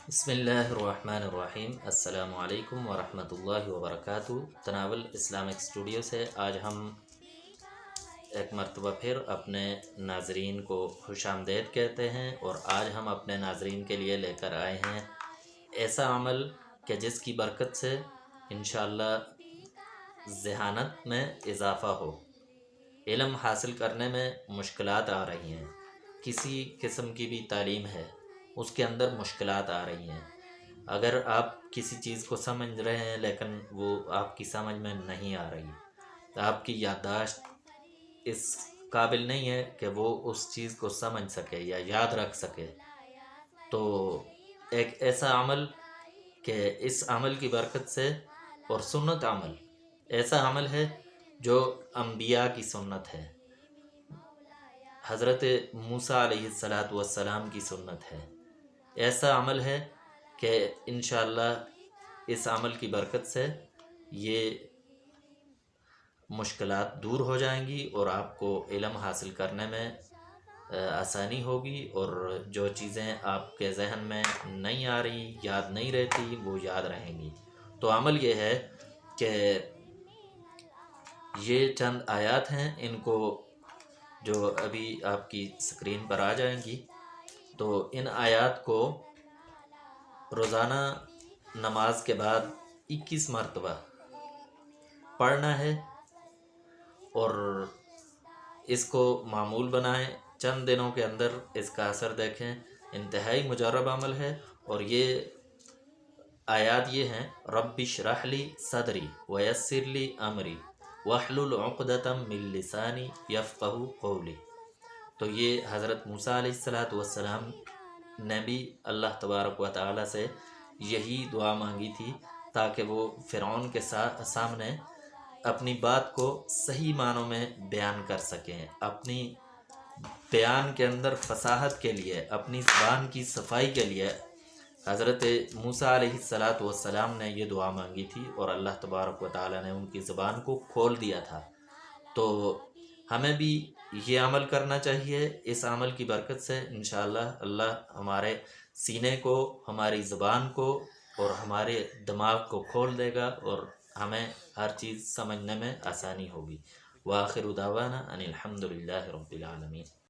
بسم اللہ الرحمن الرحیم۔ السلام علیکم ورحمۃ اللہ وبرکاتہ۔ تناول اسلامک اسٹوڈیو سے آج ہم ایک مرتبہ پھر اپنے ناظرین کو خوش آمدید کہتے ہیں، اور آج ہم اپنے ناظرین کے لیے لے کر آئے ہیں ایسا عمل کہ جس کی برکت سے انشاءاللہ ذہانت میں اضافہ ہو، علم حاصل کرنے میں مشکلات آ رہی ہیں، کسی قسم کی بھی تعلیم ہے اس کے اندر مشکلات آ رہی ہیں۔ اگر آپ کسی چیز کو سمجھ رہے ہیں لیکن وہ آپ کی سمجھ میں نہیں آ رہی، تو آپ کی یادداشت اس قابل نہیں ہے کہ وہ اس چیز کو سمجھ سکے یا یاد رکھ سکے، تو ایک ایسا عمل کہ اس عمل کی برکت سے، اور سنت عمل ایسا عمل ہے جو انبیاء کی سنت ہے، حضرت موسیٰ علیہ السلام کی سنت ہے۔ ایسا عمل ہے کہ انشاءاللہ اس عمل کی برکت سے یہ مشکلات دور ہو جائیں گی، اور آپ کو علم حاصل کرنے میں آسانی ہوگی، اور جو چیزیں آپ کے ذہن میں نہیں آ رہی، یاد نہیں رہتی، وہ یاد رہیں گی۔ تو عمل یہ ہے کہ یہ چند آیات ہیں، ان کو جو ابھی آپ کی اسکرین پر آ جائیں گی، تو ان آیات کو روزانہ نماز کے بعد 21 مرتبہ پڑھنا ہے، اور اس کو معمول بنائیں۔ چند دنوں کے اندر اس کا اثر دیکھیں، انتہائی مجرب عمل ہے۔ اور یہ آیات یہ ہیں: رب اشرح لی صدری ویسر لی امری واحلل عقدۃ من لسانی یفقہوا قولی۔ تو یہ حضرت موسیٰ علیہ السلام نے بھی اللہ تبارک و تعالی سے یہی دعا مانگی تھی، تاکہ وہ فرعون کے سامنے اپنی بات کو صحیح معنوں میں بیان کر سکیں، اپنی بیان کے اندر فصاحت کے لیے، اپنی زبان کی صفائی کے لیے حضرت موسیٰ علیہ السلام نے یہ دعا مانگی تھی، اور اللہ تبارک و تعالی نے ان کی زبان کو کھول دیا تھا۔ تو ہمیں بھی یہ عمل کرنا چاہیے۔ اس عمل کی برکت سے انشاءاللہ اللہ ہمارے سینے کو، ہماری زبان کو اور ہمارے دماغ کو کھول دے گا، اور ہمیں ہر چیز سمجھنے میں آسانی ہوگی۔ وآخر دعوانا ان الحمد للہ رب العالمین۔